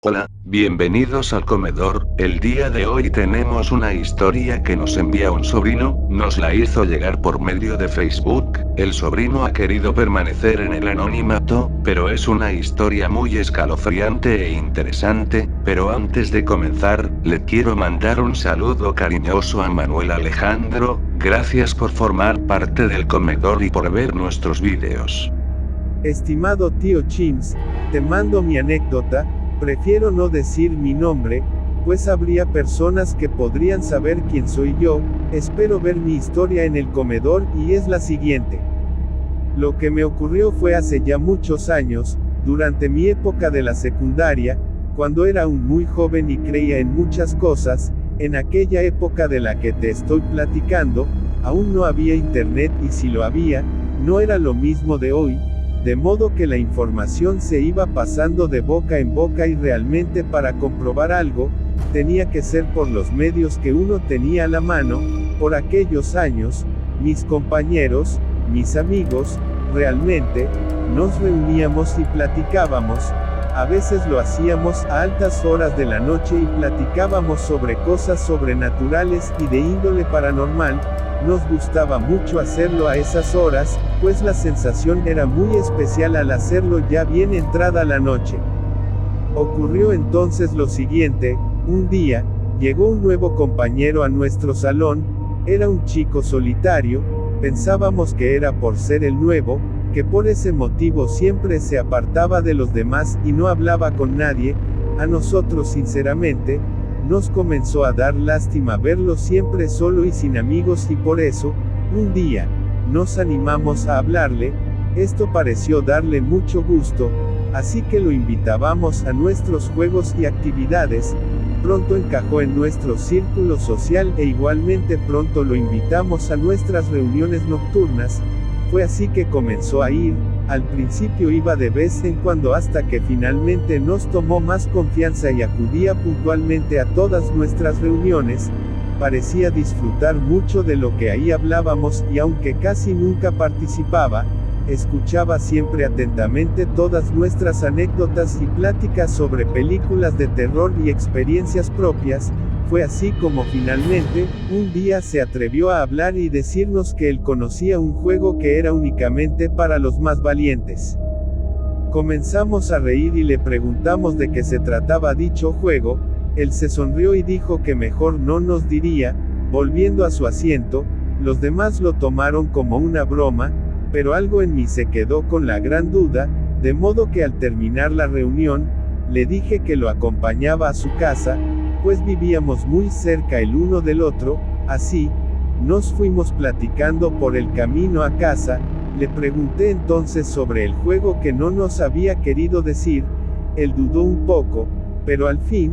Hola, bienvenidos al comedor. El día de hoy tenemos una historia que nos envía un sobrino, nos la hizo llegar por medio de Facebook. El sobrino ha querido permanecer en el anonimato, pero es una historia muy escalofriante e interesante. Pero antes de comenzar, le quiero mandar un saludo cariñoso a Manuel Alejandro. Gracias por formar parte del comedor y por ver nuestros vídeos. Estimado tío Chims, te mando mi anécdota. Prefiero no decir mi nombre, pues habría personas que podrían saber quién soy yo. Espero ver mi historia en el comedor y es la siguiente. Lo que me ocurrió fue hace ya muchos años, durante mi época de la secundaria, cuando era aún muy joven y creía en muchas cosas. En aquella época de la que te estoy platicando, aún no había internet y si lo había, no era lo mismo de hoy. De modo que la información se iba pasando de boca en boca y realmente para comprobar algo, tenía que ser por los medios que uno tenía a la mano. Por aquellos años, mis compañeros, mis amigos, realmente, nos reuníamos y platicábamos. A veces lo hacíamos a altas horas de la noche y platicábamos sobre cosas sobrenaturales y de índole paranormal. Nos gustaba mucho hacerlo a esas horas, pues la sensación era muy especial al hacerlo ya bien entrada la noche. Ocurrió entonces lo siguiente: un día, llegó un nuevo compañero a nuestro salón. Era un chico solitario. Pensábamos que era por ser el nuevo, que por ese motivo siempre se apartaba de los demás y no hablaba con nadie. A nosotros sinceramente, nos comenzó a dar lástima verlo siempre solo y sin amigos y por eso, un día, nos animamos a hablarle. Esto pareció darle mucho gusto, así que lo invitábamos a nuestros juegos y actividades. Pronto encajó en nuestro círculo social e igualmente pronto lo invitamos a nuestras reuniones nocturnas. Fue así que comenzó a ir. Al principio iba de vez en cuando hasta que finalmente nos tomó más confianza y acudía puntualmente a todas nuestras reuniones. Parecía disfrutar mucho de lo que ahí hablábamos y aunque casi nunca participaba, escuchaba siempre atentamente todas nuestras anécdotas y pláticas sobre películas de terror y experiencias propias. Fue así como finalmente, un día se atrevió a hablar y decirnos que él conocía un juego que era únicamente para los más valientes. Comenzamos a reír y le preguntamos de qué se trataba dicho juego. Él se sonrió y dijo que mejor no nos diría. Volviendo a su asiento, los demás lo tomaron como una broma, pero algo en mí se quedó con la gran duda, de modo que al terminar la reunión, le dije que lo acompañaba a su casa, pues vivíamos muy cerca el uno del otro. Así, nos fuimos platicando por el camino a casa. Le pregunté entonces sobre el juego que no nos había querido decir. Él dudó un poco, pero al fin,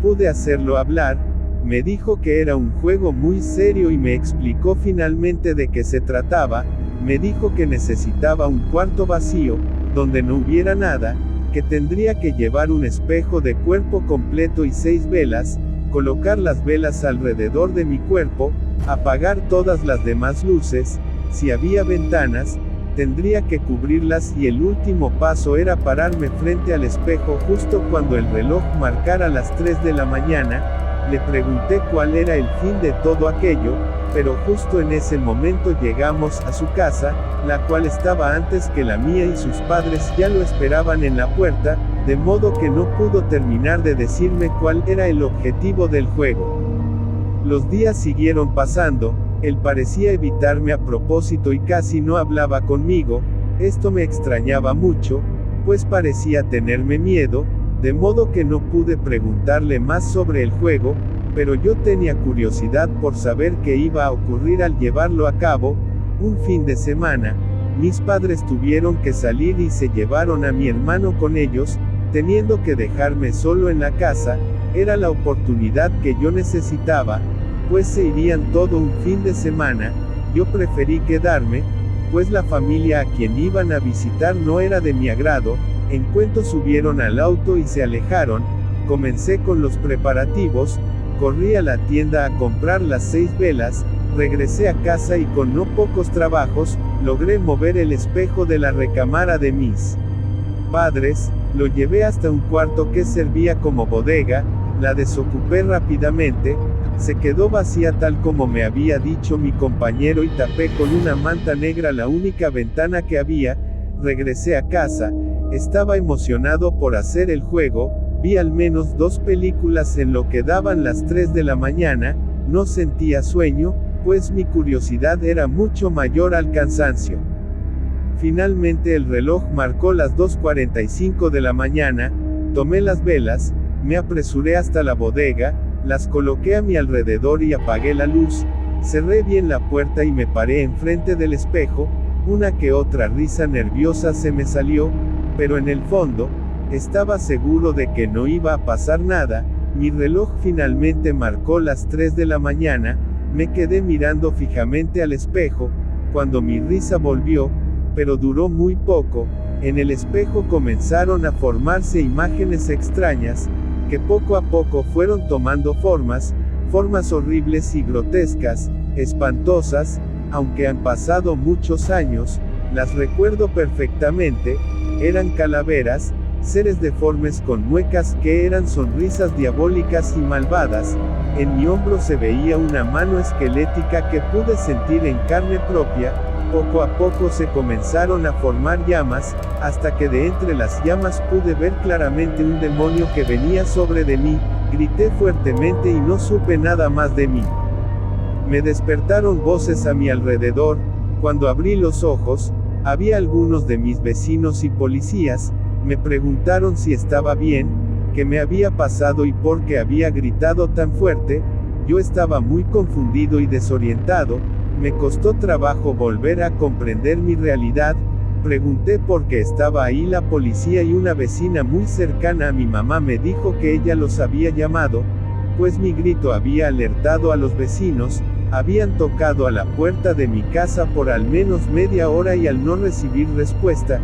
pude hacerlo hablar. Me dijo que era un juego muy serio y me explicó finalmente de qué se trataba. Me dijo que necesitaba un cuarto vacío, donde no hubiera nada, que tendría que llevar un espejo de cuerpo completo y 6 velas, colocar las velas alrededor de mi cuerpo, apagar todas las demás luces. Si había ventanas, tendría que cubrirlas y el último paso era pararme frente al espejo justo cuando el reloj marcara las 3 de la mañana. Le pregunté cuál era el fin de todo aquello, pero justo en ese momento llegamos a su casa, la cual estaba antes que la mía y sus padres ya lo esperaban en la puerta, de modo que no pudo terminar de decirme cuál era el objetivo del juego. Los días siguieron pasando. Él parecía evitarme a propósito y casi no hablaba conmigo. Esto me extrañaba mucho, pues parecía tenerme miedo, de modo que no pude preguntarle más sobre el juego, pero yo tenía curiosidad por saber qué iba a ocurrir al llevarlo a cabo. Un fin de semana, mis padres tuvieron que salir y se llevaron a mi hermano con ellos, teniendo que dejarme solo en la casa. Era la oportunidad que yo necesitaba, pues se irían todo un fin de semana. Yo preferí quedarme, pues la familia a quien iban a visitar no era de mi agrado. En cuanto subieron al auto y se alejaron, comencé con los preparativos. Corrí a la tienda a comprar las 6 velas, regresé a casa y con no pocos trabajos, logré mover el espejo de la recámara de mis padres. Lo llevé hasta un cuarto que servía como bodega, la desocupé rápidamente, se quedó vacía tal como me había dicho mi compañero y tapé con una manta negra la única ventana que había. Regresé a casa, estaba emocionado por hacer el juego, vi al menos 2 películas en lo que daban las 3 de la mañana, no sentía sueño, pues mi curiosidad era mucho mayor al cansancio. Finalmente el reloj marcó las 2:45 de la mañana, tomé las velas, me apresuré hasta la bodega, las coloqué a mi alrededor y apagué la luz, cerré bien la puerta y me paré enfrente del espejo, una que otra risa nerviosa se me salió, pero en el fondo, estaba seguro de que no iba a pasar nada. Mi reloj finalmente marcó las 3 de la mañana, me quedé mirando fijamente al espejo, cuando mi risa volvió, pero duró muy poco. En el espejo comenzaron a formarse imágenes extrañas, que poco a poco fueron tomando formas horribles y grotescas, espantosas, aunque han pasado muchos años, las recuerdo perfectamente, eran calaveras, seres deformes con muecas que eran sonrisas diabólicas y malvadas, en mi hombro se veía una mano esquelética que pude sentir en carne propia, poco a poco se comenzaron a formar llamas, hasta que de entre las llamas pude ver claramente un demonio que venía sobre de mí, grité fuertemente y no supe nada más de mí. Me despertaron voces a mi alrededor, cuando abrí los ojos, había algunos de mis vecinos y policías, me preguntaron si estaba bien, qué me había pasado y por qué había gritado tan fuerte. Yo estaba muy confundido y desorientado, me costó trabajo volver a comprender mi realidad, pregunté por qué estaba ahí la policía y una vecina muy cercana a mi mamá me dijo que ella los había llamado, pues mi grito había alertado a los vecinos, habían tocado a la puerta de mi casa por al menos media hora y al no recibir respuesta,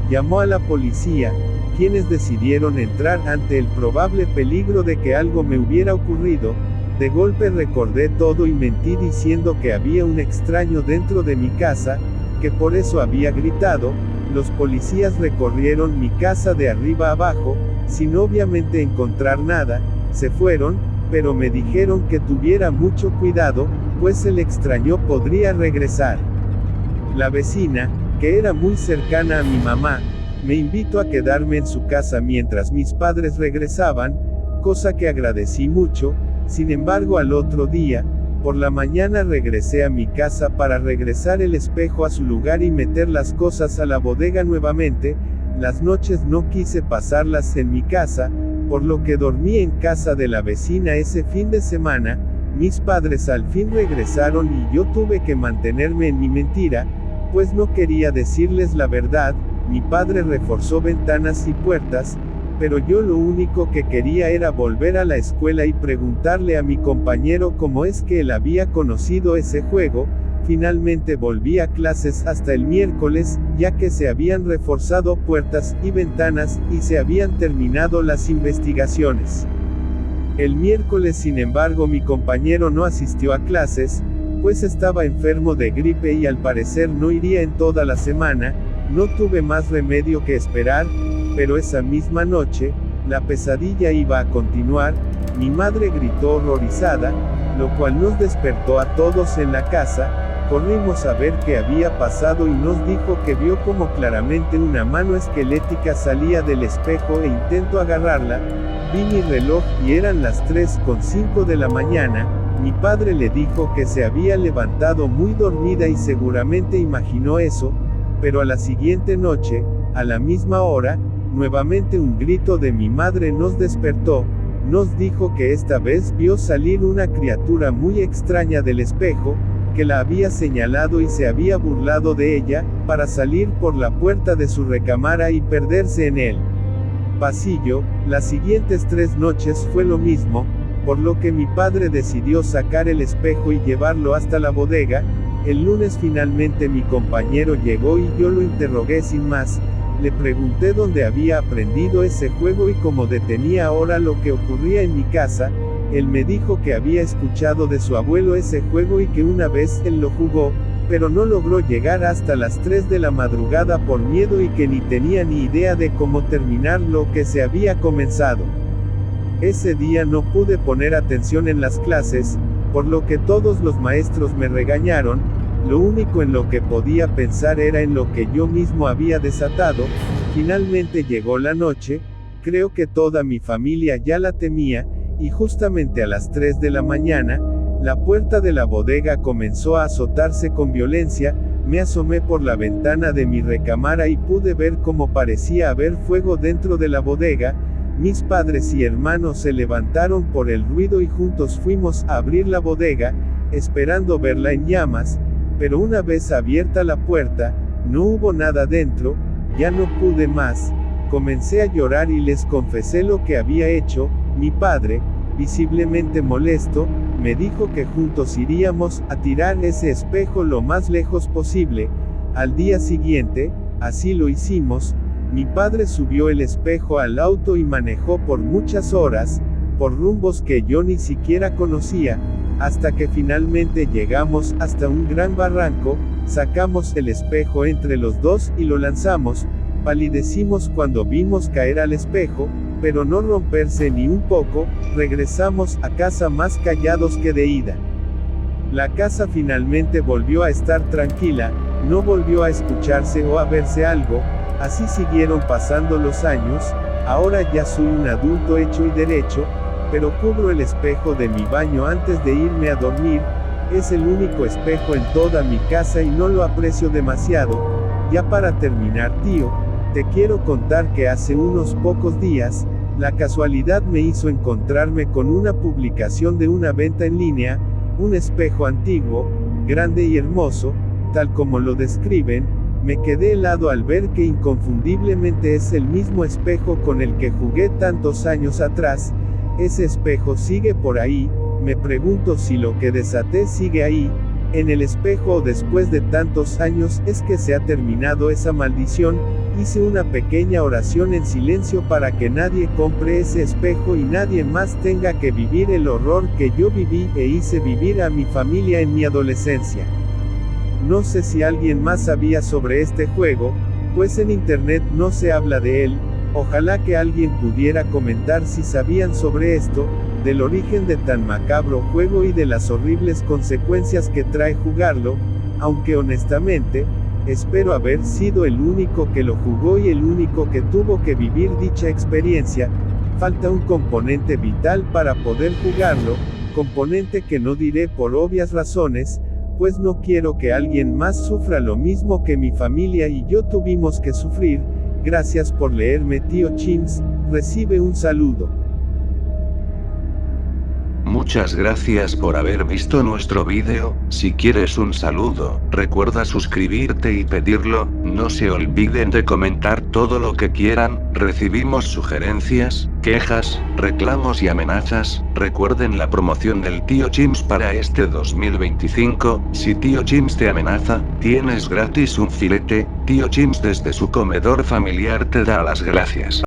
llamó a la policía, quienes decidieron entrar ante el probable peligro de que algo me hubiera ocurrido. De golpe recordé todo y mentí diciendo que había un extraño dentro de mi casa, que por eso había gritado. Los policías recorrieron mi casa de arriba abajo, sin obviamente encontrar nada, se fueron, pero me dijeron que tuviera mucho cuidado, pues el extraño podría regresar. La vecina, que era muy cercana a mi mamá, me invitó a quedarme en su casa mientras mis padres regresaban, cosa que agradecí mucho. Sin embargo, al otro día, por la mañana regresé a mi casa para regresar el espejo a su lugar y meter las cosas a la bodega nuevamente. Las noches no quise pasarlas en mi casa, por lo que dormí en casa de la vecina ese fin de semana. Mis padres al fin regresaron y yo tuve que mantenerme en mi mentira, pues no quería decirles la verdad. Mi padre reforzó ventanas y puertas, pero yo lo único que quería era volver a la escuela y preguntarle a mi compañero cómo es que él había conocido ese juego. Finalmente volví a clases hasta el miércoles, ya que se habían reforzado puertas y ventanas, y se habían terminado las investigaciones. El miércoles, sin embargo, mi compañero no asistió a clases, pues estaba enfermo de gripe y al parecer no iría en toda la semana. No tuve más remedio que esperar, pero esa misma noche, la pesadilla iba a continuar. Mi madre gritó horrorizada, lo cual nos despertó a todos en la casa. Corrimos a ver qué había pasado y nos dijo que vio como claramente una mano esquelética salía del espejo e intentó agarrarla. Vi mi reloj y eran las 3:05 de la mañana. Mi padre le dijo que se había levantado muy dormida y seguramente imaginó eso, pero a la siguiente noche, a la misma hora, nuevamente un grito de mi madre nos despertó. Nos dijo que esta vez vio salir una criatura muy extraña del espejo, que la había señalado y se había burlado de ella, para salir por la puerta de su recámara y perderse en el pasillo. Las siguientes 3 noches fue lo mismo, por lo que mi padre decidió sacar el espejo y llevarlo hasta la bodega. El lunes finalmente mi compañero llegó y yo lo interrogué sin más. Le pregunté dónde había aprendido ese juego y cómo detenía ahora lo que ocurría en mi casa. Él me dijo que había escuchado de su abuelo ese juego y que una vez él lo jugó, pero no logró llegar hasta las 3 de la madrugada por miedo y que ni tenía ni idea de cómo terminar lo que se había comenzado. Ese día no pude poner atención en las clases, por lo que todos los maestros me regañaron. Lo único en lo que podía pensar era en lo que yo mismo había desatado. Finalmente llegó la noche, creo que toda mi familia ya la temía, y justamente a las 3 de la mañana, la puerta de la bodega comenzó a azotarse con violencia. Me asomé por la ventana de mi recámara y pude ver cómo parecía haber fuego dentro de la bodega. Mis padres y hermanos se levantaron por el ruido y juntos fuimos a abrir la bodega, esperando verla en llamas, pero una vez abierta la puerta, no hubo nada dentro. Ya no pude más, comencé a llorar y les confesé lo que había hecho. Mi padre, visiblemente molesto, me dijo que juntos iríamos a tirar ese espejo lo más lejos posible. Al día siguiente, así lo hicimos. Mi padre subió el espejo al auto y manejó por muchas horas, por rumbos que yo ni siquiera conocía, hasta que finalmente llegamos hasta un gran barranco. Sacamos el espejo entre los dos y lo lanzamos. Palidecimos cuando vimos caer al espejo, pero no romperse ni un poco. Regresamos a casa más callados que de ida. La casa finalmente volvió a estar tranquila, no volvió a escucharse o a verse algo. Así siguieron pasando los años. Ahora ya soy un adulto hecho y derecho, pero cubro el espejo de mi baño antes de irme a dormir. Es el único espejo en toda mi casa y no lo aprecio demasiado. Ya para terminar, tío, te quiero contar que hace unos pocos días, la casualidad me hizo encontrarme con una publicación de una venta en línea, un espejo antiguo, grande y hermoso, tal como lo describen. Me quedé helado al ver que inconfundiblemente es el mismo espejo con el que jugué tantos años atrás. Ese espejo sigue por ahí. Me pregunto si lo que desaté sigue ahí, en el espejo, o después de tantos años es que se ha terminado esa maldición. Hice una pequeña oración en silencio para que nadie compre ese espejo y nadie más tenga que vivir el horror que yo viví e hice vivir a mi familia en mi adolescencia. No sé si alguien más sabía sobre este juego, pues en internet no se habla de él. Ojalá que alguien pudiera comentar si sabían sobre esto, del origen de tan macabro juego y de las horribles consecuencias que trae jugarlo, aunque honestamente, espero haber sido el único que lo jugó y el único que tuvo que vivir dicha experiencia. Falta un componente vital para poder jugarlo, componente que no diré por obvias razones, pues no quiero que alguien más sufra lo mismo que mi familia y yo tuvimos que sufrir. Gracias por leerme, tío Chimps. Recibe un saludo. Muchas gracias por haber visto nuestro vídeo. Si quieres un saludo, recuerda suscribirte y pedirlo. No se olviden de comentar todo lo que quieran. Recibimos sugerencias, quejas, reclamos y amenazas. Recuerden la promoción del tío Chimps para este 2025. Si tío Chimps te amenaza, tienes gratis un filete. Tío Chimps desde su comedor familiar te da las gracias.